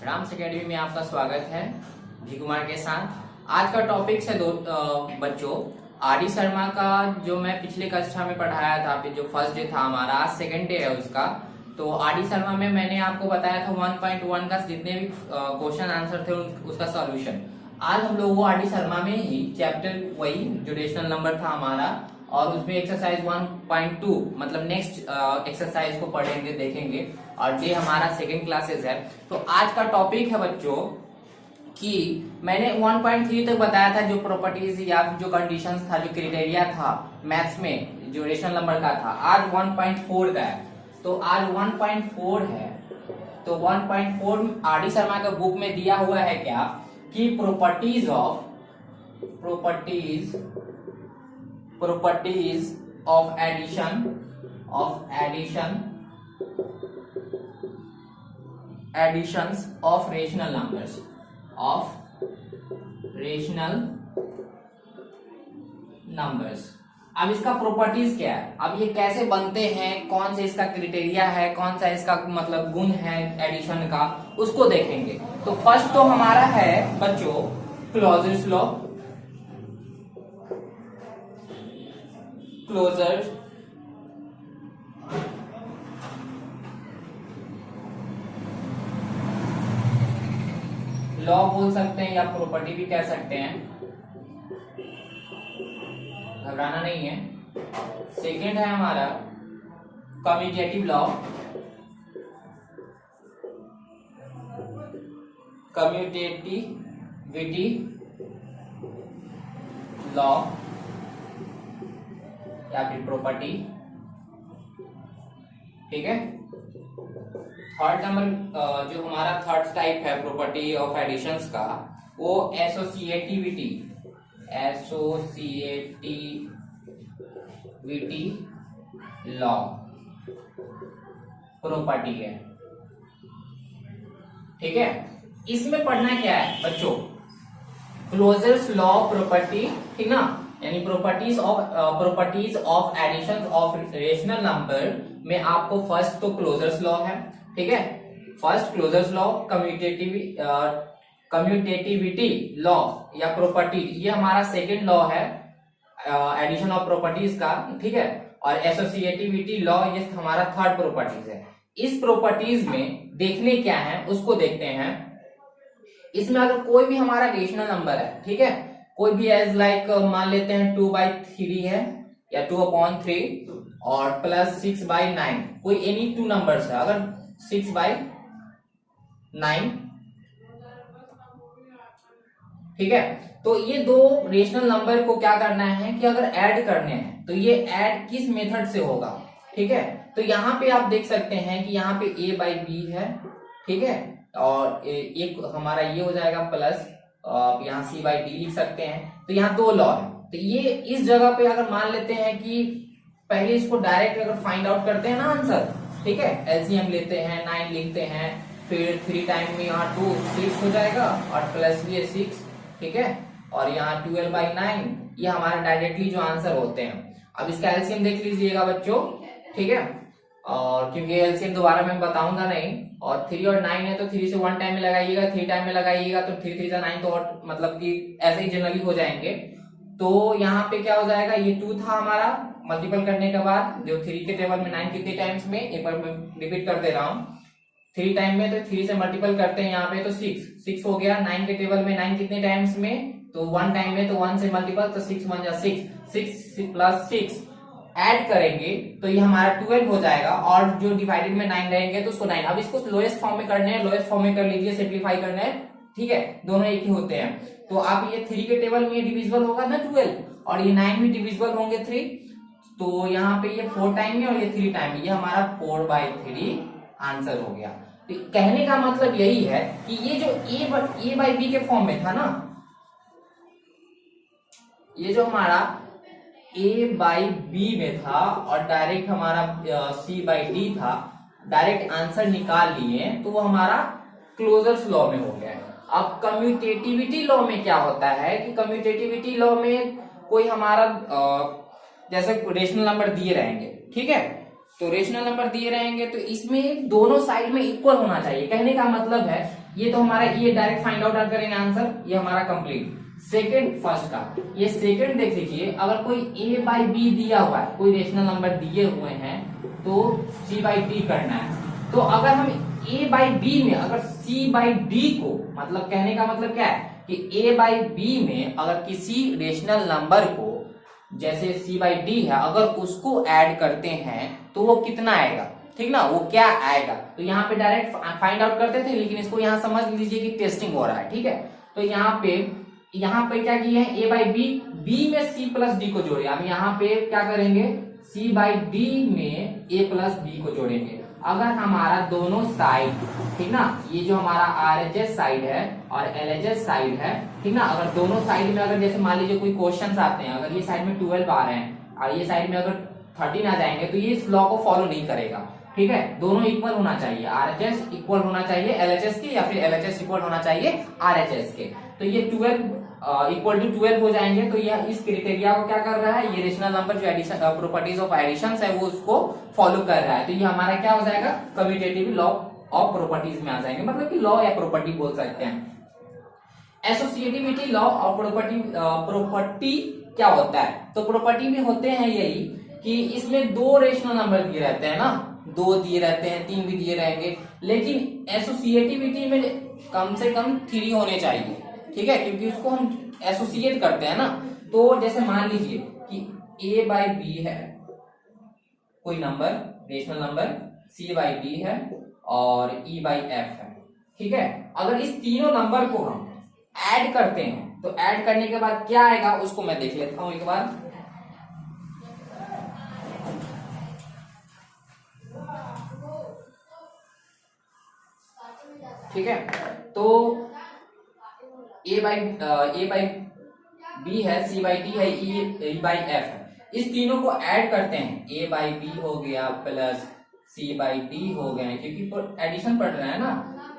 Ram's academy में आपका स्वागत है भी कुमार के साथ। आज का टॉपिक है बच्चों आर डी शर्मा का, जो मैं पिछले कक्षा में पढ़ाया था। जो फर्स्ट डे था हमारा, आज सेकंड डे है उसका। तो आर डी शर्मा में मैंने आपको बताया था 1.1 का जितने भी क्वेश्चन आंसर थे उसका सॉल्यूशन। आज हम लोग वो आर डी शर्मा में ही चैप्टर वही जो रेशनल नंबर था हमारा, और उसमें एक्सरसाइज 1.2 मतलब नेक्स्ट एक्सरसाइज को पढ़ेंगे, देखेंगे। और ये हमारा सेकंड क्लासेस है। तो आज का टॉपिक है बच्चों कि मैंने 1.3 तक बताया था, जो प्रॉपर्टीज या जो कंडीशंस था, जो क्राइटेरिया था मैथ्स में जो रेशनल नंबर का था। आज 1.4 का है। तो आज 1.4 है। तो 1.4 आर डी शर्मा का बुक में दिया हुआ है क्या कि properties of additions of rational numbers. अब इसका प्रॉपर्टीज क्या है, अब ये कैसे बनते हैं, कौन से इसका क्राइटेरिया है, कौन सा इसका मतलब गुण है एडिशन का, उसको देखेंगे। तो फर्स्ट तो हमारा है बच्चों क्लोजर्स लॉ बोल सकते हैं या प्रॉपर्टी भी कह सकते हैं, घबराना नहीं है। सेकेंड है हमारा कम्यूटेटिव लॉ या फिर प्रॉपर्टी, ठीक है। थर्ड नंबर जो हमारा थर्ड टाइप है प्रॉपर्टी ऑफ एडिशंस का, वो एसोसिएटिविटी लॉ प्रॉपर्टी है, ठीक है। इसमें पढ़ना क्या है बच्चों, क्लोजर्स लॉ प्रॉपर्टी, ठीक ना, यानी properties of addition of rational number में आपको फर्स्ट तो क्लोजर्स लॉ है, ठीक है। First closures law, commutativity law या प्रॉपर्टी, ये हमारा सेकंड लॉ है एडिशन ऑफ प्रॉपर्टीज का, ठीक है। और एसोसिएटिविटी लॉ ये हमारा थर्ड प्रॉपर्टीज है। इस प्रॉपर्टीज में देखने क्या है उसको देखते हैं। इसमें अगर कोई भी हमारा रेशनल नंबर है, ठीक है, कोई भी एज लाइक मान लेते हैं 2/3 है या 2/3 और प्लस 6/9, कोई एनी टू नंबर्स है। अगर 6/9, ठीक है, तो ये दो रेशनल नंबर को क्या करना है कि अगर ऐड करने हैं तो ये ऐड किस मेथड से होगा, ठीक है। तो यहाँ पे आप देख सकते हैं कि यहाँ पे a/b है, ठीक है, और एक हमारा ये हो जाएगा प्लस, आप यहाँ c/d लिख सकते हैं। तो यहाँ दो लॉ है। तो ये इस जगह पे अगर मान लेते हैं कि पहले इसको डायरेक्ट अगर फाइंड आउट करते हैं ना आंसर, ठीक है, एलसीएम लेते हैं, 9 लिखते हैं, फिर 3 टाइम में यहाँ 2 6 हो जाएगा और प्लस ये 6, ठीक है, और यहाँ 12/9, ये हमारा डायरेक्टली जो आंसर होते हैं। अब इसका एलसीएम देख लीजिएगा बच्चों, ठीक है, और क्योंकि एलसीएम दोबारा मैं बताऊंगा नहीं। और 3 और 9 है तो 3 से 1 टाइम में लगाइएगा, 3 टाइम में लगाइएगा तो 3 3 9 तो, और मतलब कि ऐसे ही जनरली हो जाएंगे। तो यहाँ पे क्या हो जाएगा, ये 2 था हमारा, मल्टीपल करने के बाद जो 3 के टेबल में 9 कितने टाइम्स में, एक बार मैं रिपीट कर दे रहा हूँ, 3 टाइम में तो 3 से मल्टीपल करते हैं यहाँ पे तो 6 हो गया। 9 के टेबल में 9 कितने टाइम्स में, तो 1 टाइम में, तो 1 से मल्टीपल, तो 6 1 जा 6 प्लस 6 ऐड करेंगे तो ये हमारा 12 हो जाएगा। और जो डिवाइडेड में 9 रहेंगे तो उसको 9। अब इसको लोएस्ट फॉर्म में करने हैं, लोएस्ट फॉर्म में कर लीजिए, सिंप्लीफाई करना है, ठीक है, दोनों एक ही होते हैं। तो अब ये 3 के टेबल में डिविजिबल होगा ना 12, और ये 9 भी डिविजिबल होंगे 3, तो यहाँ पे ये 4 टाइम में और ये 3 टाइम में, ये हमारा 4/3 आंसर हो गया। तो कहने का मतलब यही है कि ये जो a/b के फॉर्म में था ना, ये जो हमारा a/b में था और डायरेक्ट हमारा c/d था, डायरेक्ट आंसर निकाल लिए, तो वो हमारा क्लोजर्स लॉ में हो गया। अब कम्यूटेटिविटी लॉ में क्या होता है कि कम्यूटेटिविटी लॉ में कोई हमारा जैसे रेशनल नंबर दिए रहेंगे, ठीक है, तो रेशनल नंबर दिए रहेंगे तो इसमें दोनों साइड में इक्वल होना चाहिए। कहने का मतलब है ये तो हमारा ये डायरेक्ट फाइंड आउट करेंगे आंसर, ये हमारा कंप्लीट। सेकंड फर्स्ट का ये सेकंड देख लीजिए, अगर कोई a बाई बी दिया हुआ है, कोई रेशनल नंबर दिए हुए हैं तो c बाई डी करना है। तो अगर हम a बाई बी में अगर c बाई डी को, मतलब कहने का मतलब क्या है कि a बाई बी में अगर किसी रेशनल नंबर को जैसे c बाई डी है, अगर उसको ऐड करते हैं तो वो कितना आएगा, ठीक ना, वो क्या आएगा। तो यहाँ पे डायरेक्ट फाइंड आउट करते थे, लेकिन इसको यहाँ समझ लीजिए कि टेस्टिंग हो रहा है, ठीक है। तो यहाँ पे क्या किए हैं, a बाई बी, b में c प्लस डी को जोड़े। अब यहाँ पे क्या करेंगे, c बाई डी में a प्लस b को जोड़ेंगे। अगर हमारा दोनों साइड, ठीक ना, ये जो हमारा RHS साइड है और LHS साइड है, ठीक ना, अगर दोनों साइड में अगर जैसे मान लीजिए कोई क्वेश्चंस आते हैं, अगर ये साइड में 12 आ रहे हैं और ये साइड में अगर 13 आ जाएंगे तो ये इस लॉ को फॉलो नहीं करेगा, ठीक है। दोनों इक्वल होना चाहिए, RHS इक्वल होना चाहिए LHS के, या फिर LHS इक्वल होना चाहिए RHS के। तो ये 12 इक्वल टू 12 हो जाएंगे। तो यह इस क्राइटेरिया को क्या कर रहा है, ये रेशनल नंबर जो एडिशन प्रॉपर्टीज ऑफ एडिशन है वो उसको फॉलो कर रहा है। तो ये हमारा क्या हो जाएगा, कम्यूटेटिव लॉ ऑफ प्रॉपर्टीज में आ जाएंगे, मतलब कि लॉ या प्रॉपर्टी बोल सकते हैं। एसोसिएटिविटी लॉ और प्रॉपर्टी क्या होता है, तो प्रॉपर्टी में होते हैं यही कि इसमें दो रेशनल नंबर दिए रहते हैं ना, 2 दिए रहते हैं, 3 भी दिए रहेंगे, लेकिन एसोसिएटिविटी में कम से कम 3 होने चाहिए, ठीक है, क्योंकि उसको हम एसोसिएट करते हैं ना। तो जैसे मान लीजिए कि a बाई बी है कोई number, rational number, c by D है और e बाई एफ है, ठीक है। अगर इस तीनों नंबर को हम ऐड करते हैं तो ऐड करने के बाद क्या आएगा उसको मैं देख लेता हूं एक बार। ठीक है, तो a बाई बी है, c बाई डी है, e बाई एफ है, इस तीनों को ऐड करते हैं, a बाई बी हो गया प्लस c बाई डी हो गए, क्योंकि एडिशन पढ़ रहे हैं ना,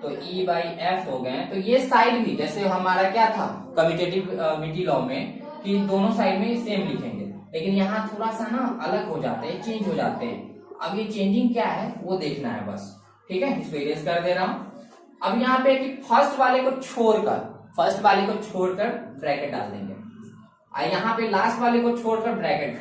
तो e बाई एफ हो गए। तो ये साइड भी जैसे हमारा क्या था कम्यूटेटिविटी लॉ में कि दोनों साइड में सेम लिखेंगे, लेकिन यहाँ थोड़ा सा ना अलग हो जाते हैं, चेंज हो जाते हैं। अब ये चेंजिंग क्या है वो देखना है बस, ठीक है। इसको इरेज कर दे रहा हूं। अब यहाँ पे कि फर्स्ट वाले को छोड़कर ब्रैकेट डाल देंगे, और यहाँ पे लास्ट वाले को छोड़कर ब्रैकेट,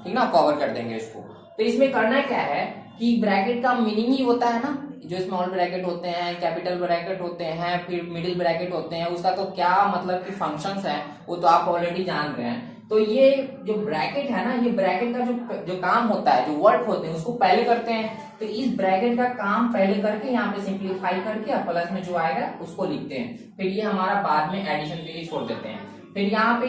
ठीक ना, कवर कर देंगे इसको। तो इसमें करना क्या है कि ब्रैकेट का मीनिंग ही होता है ना, जो स्मॉल ब्रैकेट होते हैं, कैपिटल ब्रैकेट होते हैं, फिर मिडिल ब्रैकेट होते हैं, उसका तो क्या मतलब कि फंक्शंस है वो तो आप ऑलरेडी जान रहे हैं। तो ये जो ब्रैकेट है ना, ये ब्रैकेट का जो काम होता है, जो वर्क होते हैं उसको पहले करते हैं। तो इस ब्रैकेट का काम पहले करके यहाँ पे सिंप्लीफाई करके प्लस में जो आएगा उसको लिखते हैं, फिर ये हमारा बाद में एडिशन के लिए छोड़ देते हैं। फिर यहाँ पे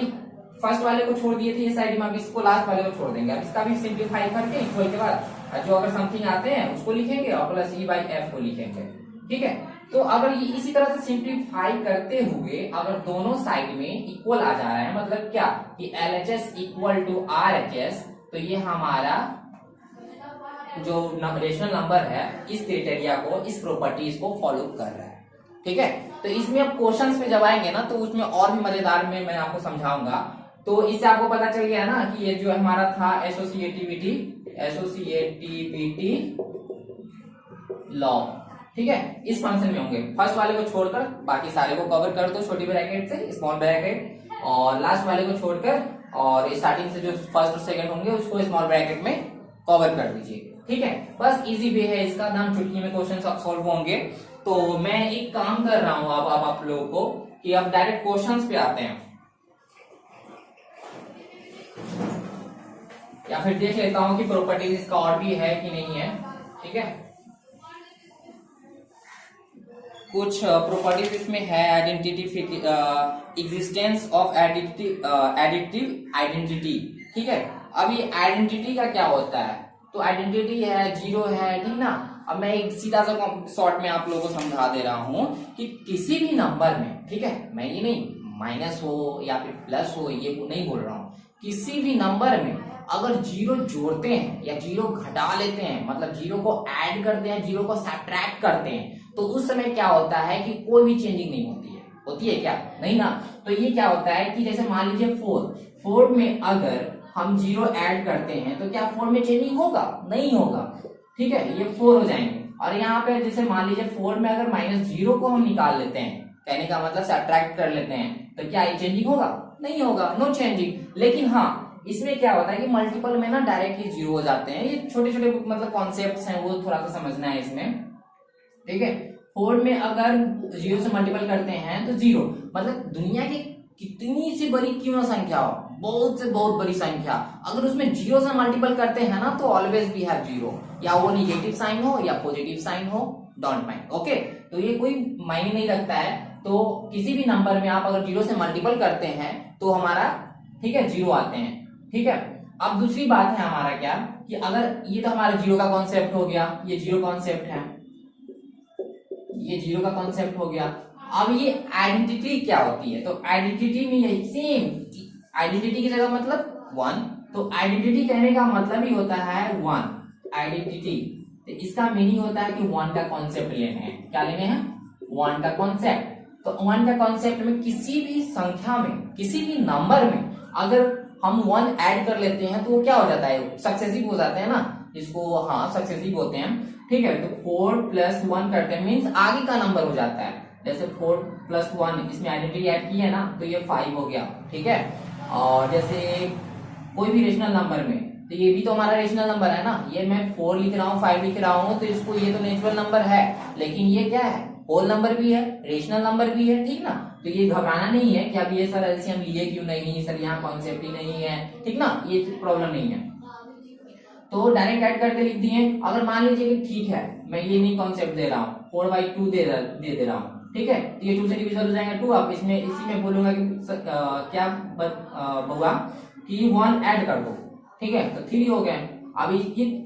फर्स्ट वाले को छोड़ दिए थे ये साइड में, अब इसको लास्ट वाले को छोड़ देंगे। अब इसका भी सिंप्लीफाई करके इक्वल के बाद जो अगर समथिंग आते हैं उसको लिखेंगे और प्लस e बाई एफ को लिखेंगे, ठीक है। तो अगर ये इसी तरह से सिंप्लीफाई करते हुए अगर दोनों साइड में इक्वल आ जा रहा है, मतलब क्या कि LHS इक्वल टू RHS, तो ये हमारा जो रेशनल नंबर है इस क्राइटेरिया को, इस प्रॉपर्टीज को फॉलो कर रहा है, ठीक है। तो इसमें अब क्वेश्चंस पे जब आएंगे ना तो उसमें और भी मजेदार में मैं आपको समझाऊंगा। तो इससे आपको पता चल गया ना कि ये जो हमारा था एसोसिएटिविटी लॉ, ठीक है, इस फंक्शन में होंगे। फर्स्ट वाले को छोड़कर बाकी सारे को कवर कर दो छोटी ब्रैकेट से, स्मॉल ब्रैकेट, और लास्ट वाले को छोड़कर और स्टार्टिंग से जो फर्स्ट और सेकंड होंगे उसको स्मॉल ब्रैकेट में कवर कर दीजिए, ठीक है। बस इजी वे है इसका, नाम चुटकी में क्वेश्चन सॉल्व होंगे। तो मैं एक काम कर रहा हूं अब आप लोगों को कि अब डायरेक्ट क्वेश्चंस पे आते हैं, या फिर देख लेता हूं कि प्रॉपर्टीज इसका और भी है कि नहीं है, ठीक है। कुछ प्रॉपर्टीज इसमें है, एग्जिस्टेंस ऑफ एडिटिव आइडेंटिटी, ठीक है। अब ये आइडेंटिटी का क्या होता है, तो आइडेंटिटी है, 0 है, ठीक ना। अब मैं एक सीधा सा शॉर्ट में आप लोगों को समझा दे रहा हूं कि किसी भी नंबर में, ठीक है, मैं ये नहीं माइनस हो या फिर प्लस हो ये नहीं बोल रहा हूं, किसी भी नंबर में अगर 0 जोड़ते हैं या 0 घटा लेते हैं, मतलब 0 को ऐड करते हैं, 0 को सब्ट्रैक्ट करते हैं, तो उस समय क्या होता है कि कोई भी चेंजिंग नहीं होती है क्या, नहीं ना। तो ये क्या होता है कि जैसे मान लीजिए 4 में अगर हम 0 ऐड करते हैं तो क्या 4 में चेंजिंग होगा, नहीं होगा, ठीक है, ये 4 हो जाएंगे। और यहाँ पे जैसे मान लीजिए 4 में अगर -0 को हम निकाल लेते हैं, कहने का मतलब सब्ट्रैक्ट कर लेते हैं, तो क्या ये चेंजिंग होगा? नहीं होगा, नो चेंजिंग। लेकिन हाँ, इसमें क्या होता है कि मल्टीपल में ना डायरेक्टली 0 हो जाते हैं। ये छोटे छोटे मतलब कॉन्सेप्ट्स हैं, वो थोड़ा सा समझना है इसमें, ठीक है। 4 में अगर 0 से मल्टीपल करते हैं तो 0, मतलब दुनिया की कितनी सी बड़ी क्यों ना संख्या हो, बहुत से बहुत बड़ी संख्या, अगर उसमें 0 से मल्टीपल करते हैं ना तो ऑलवेज वी हैव 0, या वो निगेटिव साइन हो या पॉजिटिव साइन हो, डोंट माइंड, ओके। तो ये कोई मायने नहीं रखता है। तो किसी भी नंबर में आप अगर 0 से मल्टीपल करते हैं तो हमारा, ठीक है, 0 आते हैं, ठीक है। अब दूसरी बात है हमारा क्या, कि अगर ये तो हमारा 0 का कॉन्सेप्ट हो गया, ये 0 कॉन्सेप्ट है, ये 0 का कॉन्सेप्ट हो गया। अब ये आइडेंटिटी क्या होती है? तो आइडेंटिटी में यही सेम, आइडेंटिटी की जगह मतलब 1, तो आइडेंटिटी कहने का मतलब ही होता है 1 आइडेंटिटी। तो इसका मीनिंग होता है कि 1 का कॉन्सेप्ट लेने हैं। क्या लेने हैं? 1 का कॉन्सेप्ट। तो 1 का कॉन्सेप्ट में किसी भी संख्या में, किसी भी नंबर में अगर हम 1 ऐड कर लेते हैं तो वो क्या हो जाता है? सक्सेसिव हो जाते हैं ना, जिसको हाँ सक्सेसिव होते हैं, ठीक है। तो 4 + 1 करते हैं मीन्स आगे का नंबर हो जाता है। जैसे 4 + 1 इसमें आइडेंटिटी ऐड की है ना, तो ये 5 हो गया, ठीक है। और जैसे कोई भी रेशनल नंबर में, तो ये भी तो हमारा रेशनल नंबर है ना, ये मैं 4 लिख रहा हूँ, 5 लिख रहा हूँ, तो इसको ये तो नेचुरल नंबर है, लेकिन ये क्या है? होल नंबर भी है, रेशनल नंबर भी है, ठीक ना। तो ये घबराना नहीं है कि अब ये सर एलसीएम लिए क्यों नहीं, सर यहाँ कॉन्सेप्ट ही नहीं है, ठीक ना, ये प्रॉब्लम नहीं है। तो डायरेक्ट ऐड करके लिख दिए। अगर मान लीजिए कि ठीक है, मैं ये नहीं कॉन्सेप्ट दे रहा हूँ, 4/2 दे रहा हूँ, ठीक है, तो ये 2 से डिविजल हो जाएगा 2। आप इसमें इसी में बोलूंगा कि क्या होगा कि 1 ऐड कर दो, ठीक है, तो 3 हो गए। अब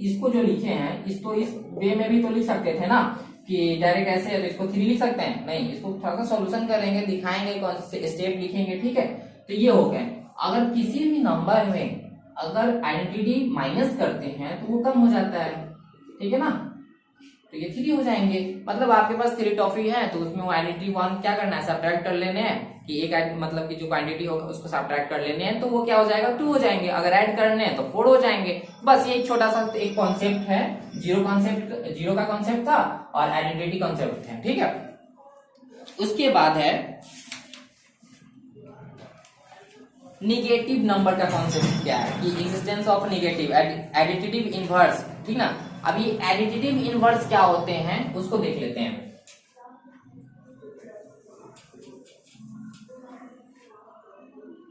इसको जो लिखे हैं, इसको इस वे में भी तो लिख सकते थे ना, कि डायरेक्ट ऐसे है तो इसको 3 लिख सकते हैं, नहीं, इसको थोड़ा सा सॉल्यूशन करेंगे, दिखाएंगे, कौन से स्टेप लिखेंगे, ठीक है। तो ये हो गए। अगर किसी भी नंबर में अगर आइडेंटिटी माइनस करते हैं तो वो कम हो जाता है, ठीक है ना, तो ये 3 हो जाएंगे। मतलब आपके पास 3 टॉफी है, तो उसमें वो आइडेंटिटी 1 क्या करना है? सब्ट्रैक्ट कर लेने हैं, कि एक मतलब कि जो क्वांटिटी होगा उसको सब्ट्रैक्ट कर लेने हैं, तो वो क्या हो जाएगा? 2 हो जाएंगे। अगर ऐड करने हैं तो 4 हो जाएंगे। बस ये छोटा सा एक कॉन्सेप्ट है, 0 का कॉन्सेप्ट था और आइडेंटिटी कॉन्सेप्ट है, ठीक है। उसके बाद है निगेटिव नंबर का कॉन्सेप्ट क्या है, कि existence of negative additive inverse, ठीक ना। अब ये एडिटिव इनवर्स क्या होते हैं उसको देख लेते हैं।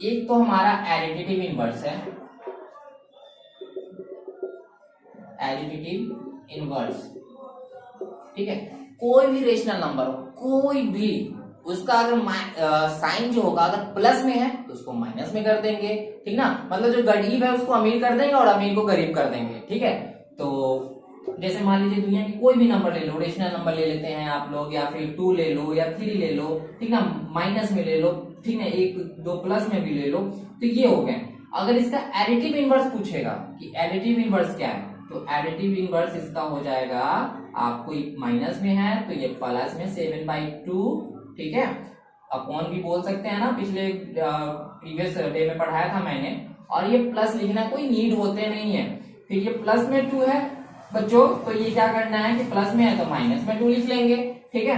एक तो हमारा एडिटिव इनवर्स है, एडिटिव इनवर्स, ठीक है। कोई भी रेशनल नंबर हो, कोई भी, उसका अगर साइन जो होगा अगर प्लस में है तो उसको माइनस में कर देंगे, ठीक ना। मतलब जो गरीब है उसको अमीर कर देंगे और अमीर को गरीब कर देंगे, ठीक है। तो जैसे मान लीजिए दुनिया की कोई भी नंबर ले लो, रेशनल नंबर ले लेते हैं आप लोग, या फिर 2 ले लो या 3 ले लो, ठीक ना, माइनस में ले लो, ठीक है, 1 2 प्लस में भी ले लो, तो ये हो गए। अगर इसका एडिटिव इनवर्स पूछेगा कि एडिटिव इनवर्स क्या है, तो एडिटिव इनवर्स इसका हो जाएगा, आपको माइनस में है तो ये प्लस में 7/2, ठीक है, अपॉन भी बोल सकते हैं ना, पिछले प्रीवियस डे में पढ़ाया था मैंने। और ये प्लस लिखना कोई नीड होते नहीं है। फिर ये प्लस में 2 है बच्चों, तो ये क्या करना है कि प्लस में है तो माइनस में 2 लिख लेंगे, ठीक है।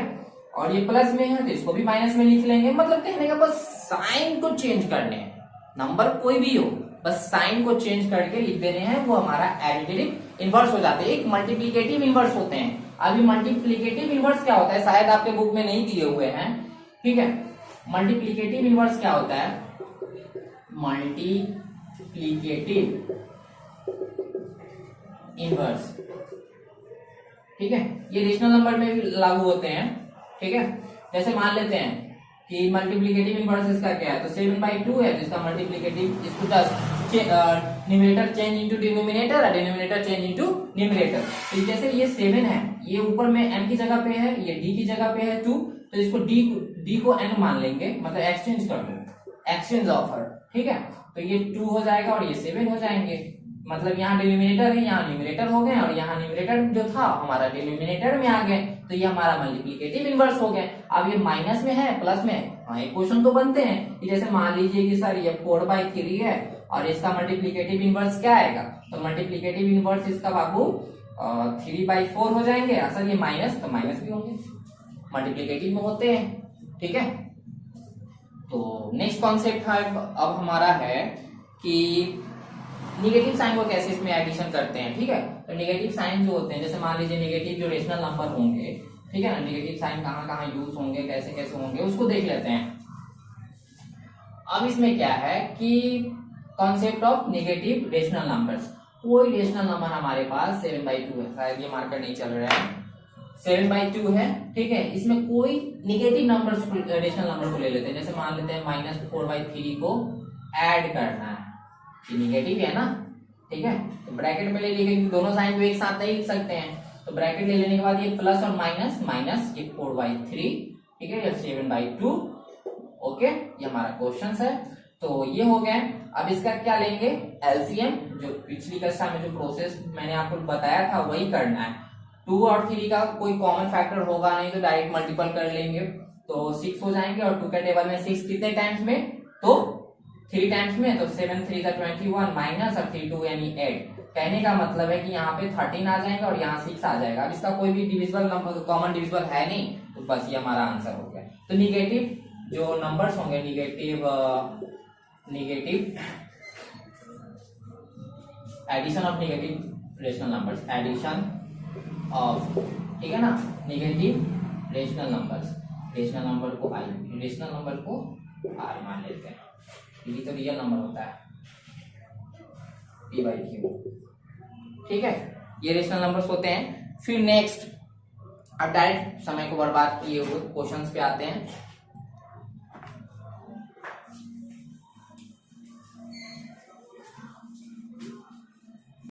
और ये प्लस में है तो इसको भी माइनस में लिख लेंगे। मतलब कहने का बस साइन को चेंज करने हैं, नंबर कोई भी हो, बस साइन को चेंज करके लिख देने हैं, वो हमारा एडिटिव इनवर्स हो जाते हैं। एक मल्टीप्लिकेटिव इनवर्स होते हैं। अभी मल्टीप्लिकेटिव इनवर्स क्या होता है, शायद आपके बुक में नहीं दिए हुए हैं, ठीक है। मल्टीप्लिकेटिव इनवर्स क्या होता है? मल्टीप्लिकेटिव इनवर्स, ठीक है, ये रेशनल नंबर में भी लागू होते हैं, ठीक है। जैसे मान लेते हैं कि मल्टीप्लिकेटिव इनवर्स इसका क्या है, तो 7/2 है, तो इसका मल्टीप्लिकेटिव, इसको न्यूमरेटर चेंज इनटू डिनोमिनेटर और डिनोमिनेटर चेंज इनटू न्यूमरेटर। तो जैसे ये 7 है, ये ऊपर में m की जगह पे है, ये d की जगह पे है 2, तो इसको d को n मान लेंगे, मतलब एक्सचेंज कर दो, एक्सचेंज ऑफर, ठीक है। तो ये 2 हो जाएगा और ये 7 हो जाएंगे। मतलब यहाँ डिनोमिनेटर है, यहाँ न्यूमरेटर हो गए, और यहाँ न्यूमरेटर जो था हमारा डिनोमिनेटर में आ गए, तो ये हमारा मल्टीप्लिकेटिव इनवर्स हो गए। अब ये माइनस में है प्लस में, हाँ एक क्वेश्चन तो बनते हैं कि जैसे मान लीजिए कि सर ये 4/3 है और इसका मल्टीप्लिकेटिव इनवर्स क्या आएगा, तो मल्टीप्लिकेटिव इनवर्स इसका बाबू 3/4 हो जाएंगे। असल ये माइनस तो माइनस भी होंगे, मल्टीप्लिकेटिव में होते हैं। ठीक है, तो नेक्स्ट कॉन्सेप्ट है अब हमारा है कि निगेटिव साइन को कैसे इसमें एडिशन करते हैं। ठीक है, तो निगेटिव साइन जो होते हैं, जैसे मान लीजिए निगेटिव जो रेशनल नंबर होंगे, ठीक है ना, निगेटिव साइन कहाँ कहाँ यूज होंगे, कैसे कैसे होंगे, उसको देख लेते हैं। अब इसमें क्या है कि concept of negative rational numbers. कोई रेशनल नंबर हमारे पास 7/2 है, शायद ये मार्कर नहीं चल रहा है, 7/2 है। ठीक है, इसमें कोई निगेटिव नंबर रेशनल नंबर को ले लेते हैं, जैसे मान लेते हैं -4/3 को ऐड करना है, ये निगेटिव है ना। ठीक है, तो ब्रैकेट में ले लीजिए, दोनों साइन को एक साथ नहीं लिख सकते हैं, तो ब्रैकेट ले लेने के बाद ये प्लस और माइनस, माइनस ये 4/3, ठीक है, ये 7/2। ओके, ये हमारा क्वेश्चन है। तो ये हो गया। अब इसका क्या लेंगे, एलसीएम, जो पिछली कक्षा में जो प्रोसेस मैंने आपको बताया था वही करना है। 2 और 3 का कोई कॉमन फैक्टर होगा नहीं, तो डायरेक्ट मल्टीपल कर लेंगे, तो 6 हो जाएंगे। और 2 के टेबल में 6 कितने टाइम्स में, तो 3 टाइम्स में, तो 7 3 का 21 माइनस और 3 2 यानी 8। कहने का मतलब है कि यहाँ पे 13 आ जाएगा और यहाँ 6 आ जाएगा। अब इसका कोई भी डिविजिबल नंबर, कॉमन डिविजिबल है नहीं, तो बस ये हमारा आंसर हो गया। तो निगेटिव जो नंबर्स होंगे, negative addition of negative rational numbers, addition of, ठीक है ना, negative rational numbers, rational number को आई, रेशनल नंबर को आर मान लेते हैं, ये तो रियल नंबर होता है, p/q। ठीक है, ये रेशनल नंबर्स होते हैं। फिर नेक्स्ट, अब डायरेक्ट समय को बर्बाद किए हुए क्वेश्चंस पे आते हैं।